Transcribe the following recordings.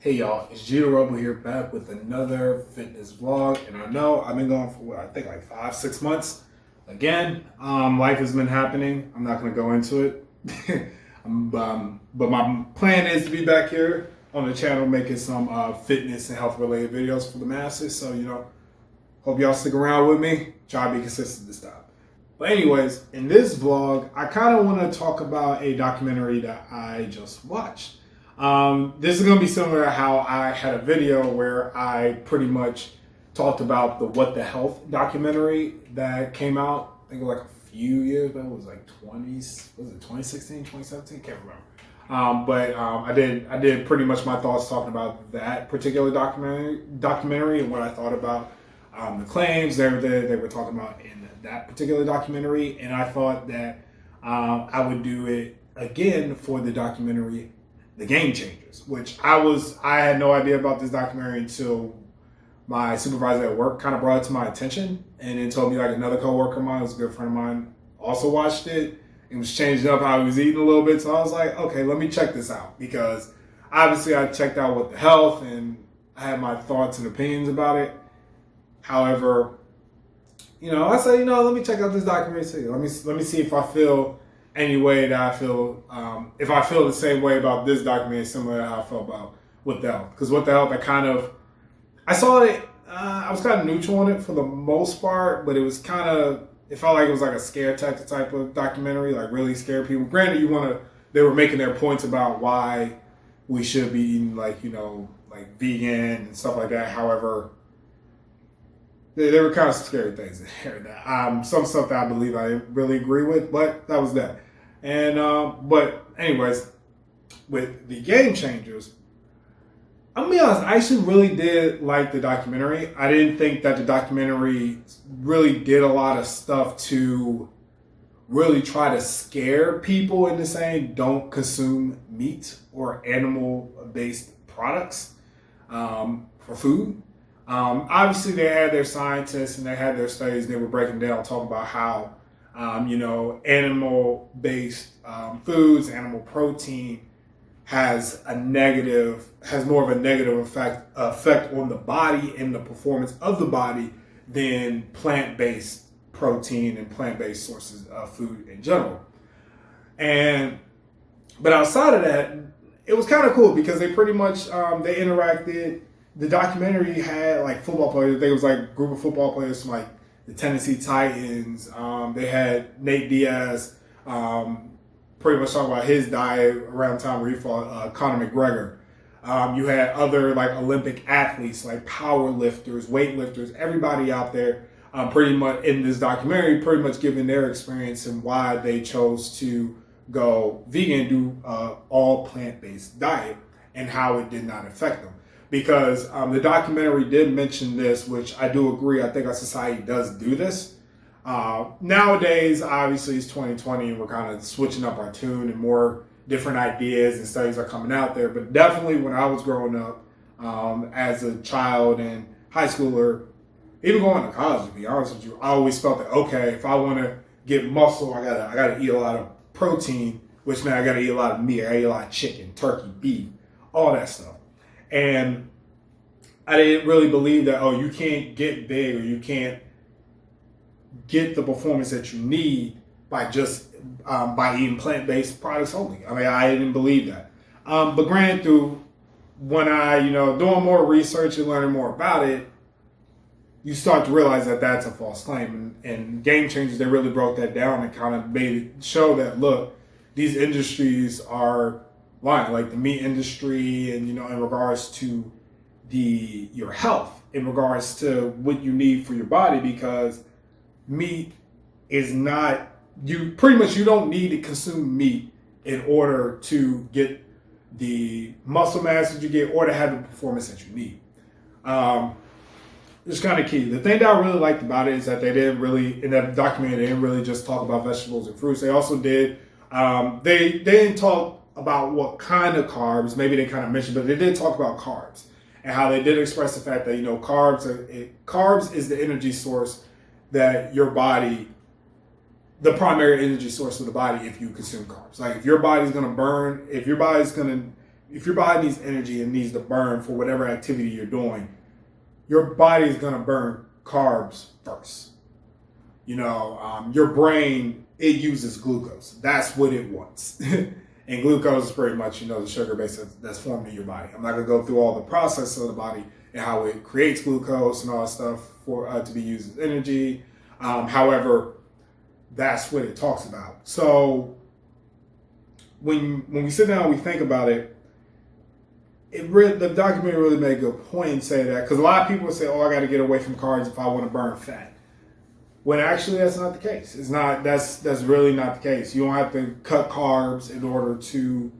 Hey y'all, it's Gito Rebel here back with another fitness vlog. And I know I've been going for I think like 5, 6 months. Again, life has been happening. I'm not gonna go into it. But my plan is to be back here on the channel making some fitness and health related videos for the masses. So, hope y'all stick around with me. Try to be consistent this time. But anyways, in this vlog, I kind of want to talk about a documentary that I just watched. This is going to be similar to how I had a video where I pretty much talked about the What the Health documentary that came out, I think like a few years ago. It was like 2016, 2017? Can't remember. I did pretty much my thoughts talking about that particular documentary and what I thought about the claims they were talking about in that particular documentary. And I thought that I would do it again for the documentary The Game Changers, which I had no idea about this documentary until my supervisor at work kind of brought it to my attention, and then told me like another coworker of mine, who's a good friend of mine, also watched it and was changing up how he was eating a little bit. So I was like, okay, let me check this out, because obviously I checked out What the Health and I had my thoughts and opinions about it. However, I said, let me check out this documentary too. Let me see if I feel any way that I feel, if I feel the same way about this documentary, similar to how I felt about What the Health. Because What the Health, I saw it, I was kind of neutral on it for the most part, but it felt like it was like a scare tactic type of documentary, like really scare people. Granted, they were making their points about why we should be eating like vegan and stuff like that. However, there were kind of scary things in there. Some stuff that I believe I didn't really agree with, but that was that. And but anyways, with The Game Changers, I'm gonna be honest, I actually really did like the documentary. I didn't think that the documentary really did a lot of stuff to really try to scare people into saying don't consume meat or animal-based products for food. Obviously, they had their scientists and they had their studies. They were breaking down, talking about how, animal-based foods, animal protein has more of a negative effect on the body and the performance of the body than plant-based protein and plant-based sources of food in general. But outside of that, it was kind of cool because they pretty much they interacted. The documentary had like football players. I think it was like a group of football players from like the Tennessee Titans. They had Nate Diaz pretty much talking about his diet around the time where he fought Conor McGregor. You had other like Olympic athletes, like power lifters, weightlifters, everybody out there pretty much in this documentary, pretty much giving their experience and why they chose to go vegan, do all plant-based diet, and how it did not affect them. Because the documentary did mention this, which I do agree. I think our society does do this. Nowadays, obviously, it's 2020 and we're kind of switching up our tune and more different ideas and studies are coming out there. But definitely when I was growing up as a child and high schooler, even going to college, to be honest with you, I always felt that, okay, if I want to get muscle, I gotta eat a lot of protein, which meant I gotta eat a lot of meat. I gotta eat a lot of chicken, turkey, beef, all that stuff. And I didn't really believe that, you can't get big or you can't get the performance that you need by just by eating plant-based products only. I mean, I didn't believe that. But granted, when I, doing more research and learning more about it, you start to realize that that's a false claim. And Game Changers, they really broke that down and kind of made it show that, look, these industries are lying, like the meat industry, and in regards to your health, in regards to what you need for your body, because meat is not, you don't need to consume meat in order to get the muscle mass that you get or to have the performance that you need. It's kind of key. The thing that I really liked about it is that they didn't really, in that documentary, they didn't really just talk about vegetables and fruits. They also did, they didn't talk about what kind of carbs, maybe they kind of mentioned, but they did talk about carbs and how they did express the fact that, carbs is the energy source that your body, the primary energy source of the body if you consume carbs. Like if your body's going to if your body needs energy and needs to burn for whatever activity you're doing, your body is going to burn carbs first. Your brain, it uses glucose. That's what it wants. And glucose is pretty much, the sugar base that's formed in your body. I'm not going to go through all the process of the body and how it creates glucose and all that stuff for to be used as energy. However, that's what it talks about. So when we sit down and we think about it, the documentary really made a good point in saying that, because a lot of people say, "Oh, I got to get away from carbs if I want to burn fat." When actually that's not the case. It's not. That's really not the case. You don't have to cut carbs in order to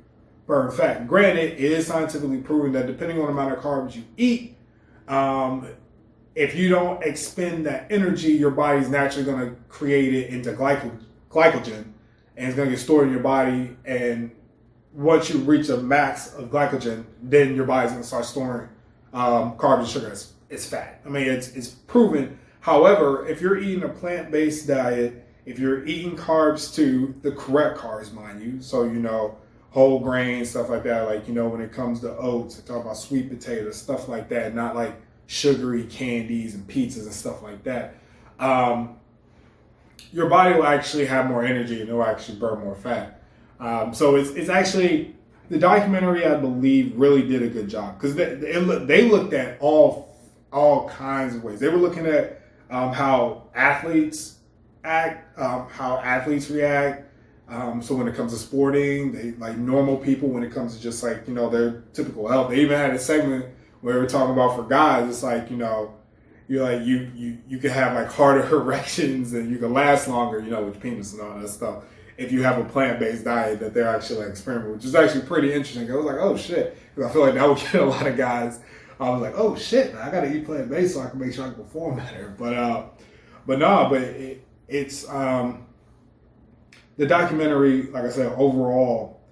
burn fat. Granted, it is scientifically proven that depending on the amount of carbs you eat, if you don't expend that energy, your body's naturally going to create it into glycogen, and it's going to get stored in your body. And once you reach a max of glycogen, then your body's going to start storing carbs and sugar as fat. I mean, it's proven. However, if you're eating a plant-based diet, if you're eating carbs too, the correct carbs, mind you, so whole grains, stuff like that, like when it comes to oats, I talk about sweet potatoes, stuff like that, not like sugary candies and pizzas and stuff like that. Your body will actually have more energy and it will actually burn more fat. So it's actually, the documentary, I believe, really did a good job, because they looked at all kinds of ways. They were looking at how athletes act, how athletes react. So when it comes to sporting, they like normal people. When it comes to just like their typical health, they even had a segment where we were talking about for guys. It's like you're like you can have like harder erections and you can last longer, with your penis and all that stuff, if you have a plant-based diet that they're actually like experimenting, which is actually pretty interesting. I was like, oh shit, because I feel like that would get a lot of guys. I was like, oh shit, man, I gotta eat plant-based so I can make sure I can perform better. But it's the documentary, like I said, overall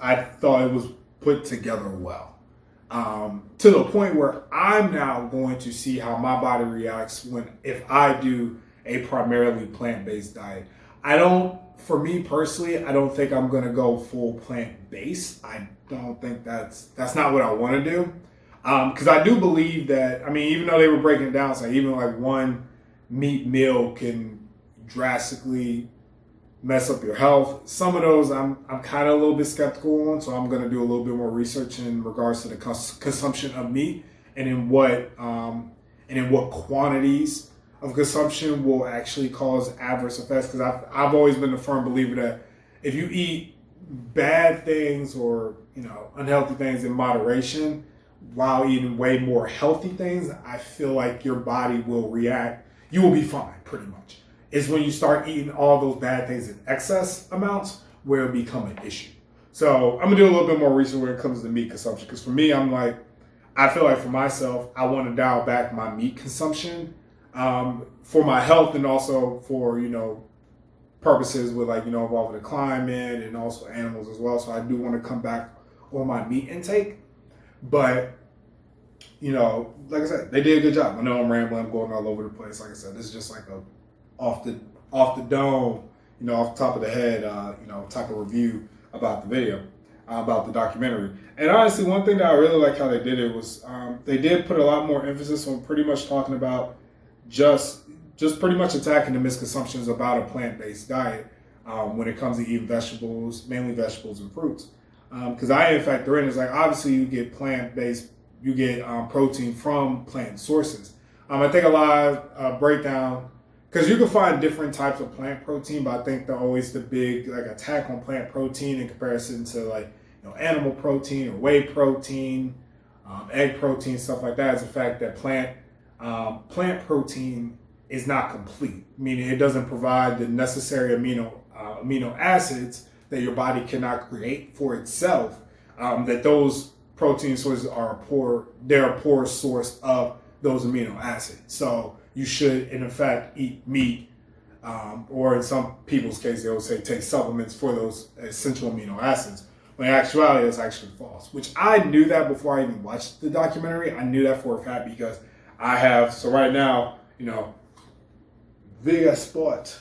I thought it was put together well. To the point where I'm now going to see how my body reacts if I do a primarily plant-based diet. For me personally, I don't think I'm gonna go full plant-based. I don't think that's not what I want to do. Because I do believe that, even though they were breaking it down, so even like one meat meal can drastically mess up your health. Some of those I'm kind of a little bit skeptical on, so I'm going to do a little bit more research in regards to the consumption of meat and in what quantities of consumption will actually cause adverse effects. Because I've always been a firm believer that if you eat bad things or unhealthy things in moderation, while eating way more healthy things, I feel like your body will react. You will be fine, pretty much. It's when you start eating all those bad things in excess amounts where it become an issue. So I'm gonna do a little bit more research when it comes to meat consumption, because for me, I feel like for myself, I want to dial back my meat consumption for my health and also for purposes with involving the climate and also animals as well. So I do want to come back on my meat intake. But, like I said, they did a good job. I know I'm rambling, I'm going all over the place. Like I said, this is just like a off the dome, off the top of the head, type of review about the video, about the documentary. And honestly, one thing that I really like how they did it was they did put a lot more emphasis on pretty much talking about just pretty much attacking the misconceptions about a plant-based diet when it comes to eating vegetables, mainly vegetables and fruits. Because in fact, they're in, it's like, obviously you get plant-based, you get protein from plant sources. I think a lot of breakdown, because you can find different types of plant protein, but I think the big attack on plant protein in comparison to animal protein or whey protein, egg protein, stuff like that, is the fact that plant protein is not complete, meaning it doesn't provide the necessary amino acids that your body cannot create for itself, that those protein sources are a poor source of those amino acids. So you should, in effect, eat meat, or in some people's case, they will say take supplements for those essential amino acids. When in actuality, it's actually false, which I knew that before I even watched the documentary. I knew that for a fact because right now, Vegasport,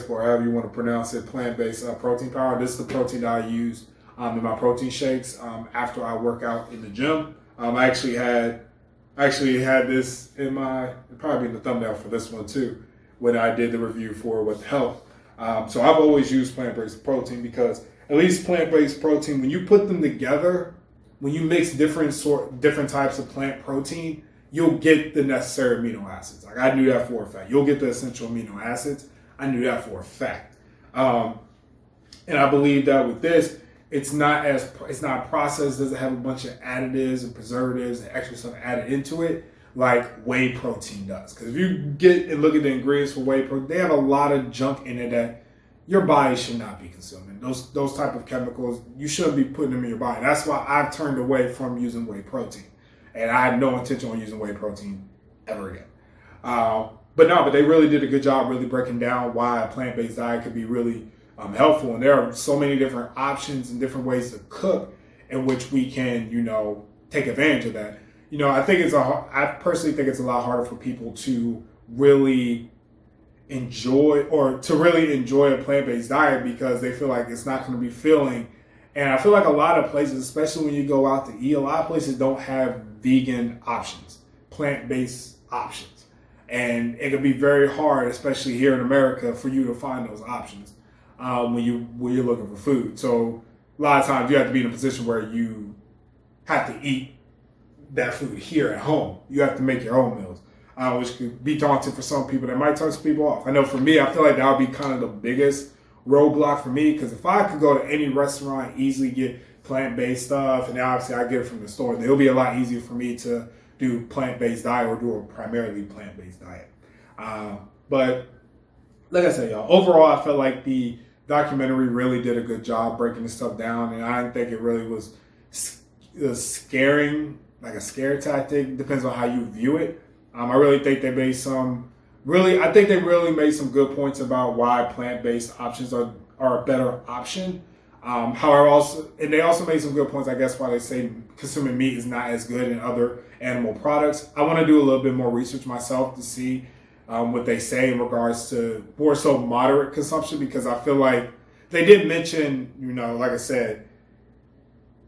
however you want to pronounce it, plant-based protein powder. This is the protein that I use in my protein shakes after I work out in the gym. I actually had this in my, probably in the thumbnail for this one too, when I did the review for What the Health. So I've always used plant-based protein because at least plant-based protein, when you put them together, when you mix different types of plant protein, you'll get the necessary amino acids. Like I knew that for a fact. You'll get the essential amino acids. I knew that for a fact. And I believe that with this, it's not processed, doesn't have a bunch of additives and preservatives and extra stuff added into it like whey protein does. Because if you get and look at the ingredients for whey protein, they have a lot of junk in it that your body should not be consuming. Those type of chemicals, you shouldn't be putting them in your body. That's why I've turned away from using whey protein. And I had no intention on using whey protein ever again. But they really did a good job really breaking down why a plant-based diet could be really helpful. And there are so many different options and different ways to cook in which we can, take advantage of that. I personally think it's a lot harder for people to really enjoy a plant-based diet because they feel like it's not going to be filling. And I feel like a lot of places, especially when you go out to eat, a lot of places don't have vegan options, plant-based options. And it can be very hard, especially here in America, for you to find those options when you're looking for food. So a lot of times you have to be in a position where you have to eat that food here at home. You have to make your own meals, which could be daunting for some people. That might turn some people off. I know for me, I feel like that would be kind of the biggest roadblock for me, because if I could go to any restaurant, easily get plant-based stuff, and obviously I get it from the store, then it'll be a lot easier for me to do plant-based diet or do a primarily plant-based diet. But like I said, y'all, overall, I felt like the documentary really did a good job breaking this stuff down, and I didn't think it really was scaring, like a scare tactic. Depends on how you view it. I really think they made some really made some good points about why plant-based options are a better option. However, they also made some good points, I guess, why they say consuming meat is not as good in other animal products. I want to do a little bit more research myself to see what they say in regards to more so moderate consumption, because I feel like they did mention, like I said,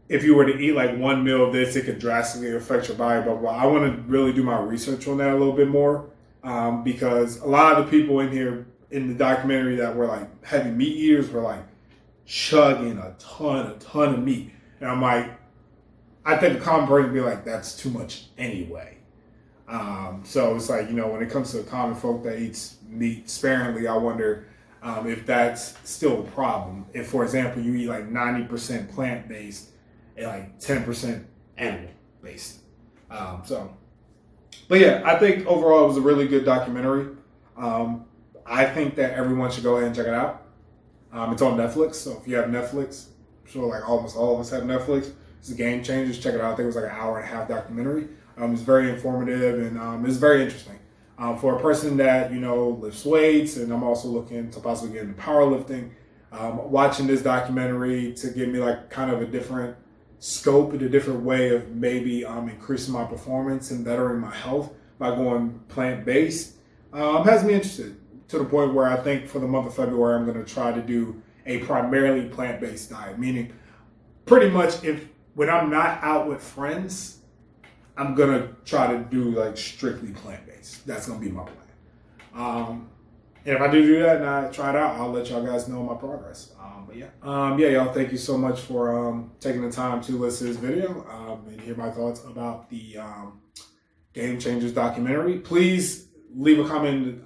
if you were to eat like one meal of this, it could drastically affect your body. But I want to really do my research on that a little bit more, because a lot of the people in here in the documentary that were like heavy meat eaters were like chugging a ton of meat. And I'm like, I think a common person would be like, that's too much anyway. So it's like, when it comes to common folk that eats meat sparingly, I wonder if that's still a problem. If, for example, you eat like 90% plant-based and like 10% animal-based. But yeah, I think overall it was a really good documentary. I think that everyone should go ahead and check it out. It's on Netflix, so if you have Netflix, I'm sure like almost all of us have Netflix. It's a Game Changers. Check it out. I think it was like an hour and a half documentary. It's very informative and it's very interesting. For a person that, lifts weights, and I'm also looking to possibly get into powerlifting, watching this documentary to give me like kind of a different scope and a different way of maybe increasing my performance and bettering my health by going plant-based has me interested, to the point where I think for the month of February, I'm going to try to do a primarily plant-based diet, meaning pretty much when I'm not out with friends, I'm going to try to do like strictly plant-based. That's going to be my plan. And if I do that and I try it out, I'll let y'all guys know my progress. Y'all, thank you so much for taking the time to listen to this video and hear my thoughts about the Game Changers documentary. Please leave a comment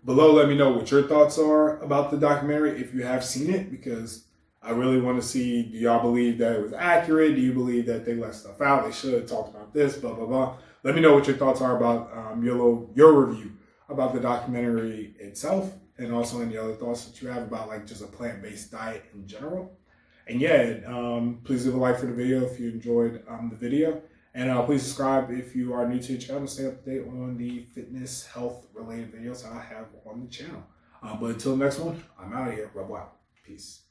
below. Let me know what your thoughts are about the documentary if you have seen it, because I really want to see, do y'all believe that it was accurate? Do you believe that they left stuff out? They should have talked about this, blah, blah, blah. Let me know what your thoughts are about your review about the documentary itself, and also any other thoughts that you have about like just a plant-based diet in general. And please leave a like for the video if you enjoyed the video. And please subscribe if you are new to the channel to stay up to date on the fitness, health related videos I have on the channel. But until the next one, I'm out of here. Rub out. Peace.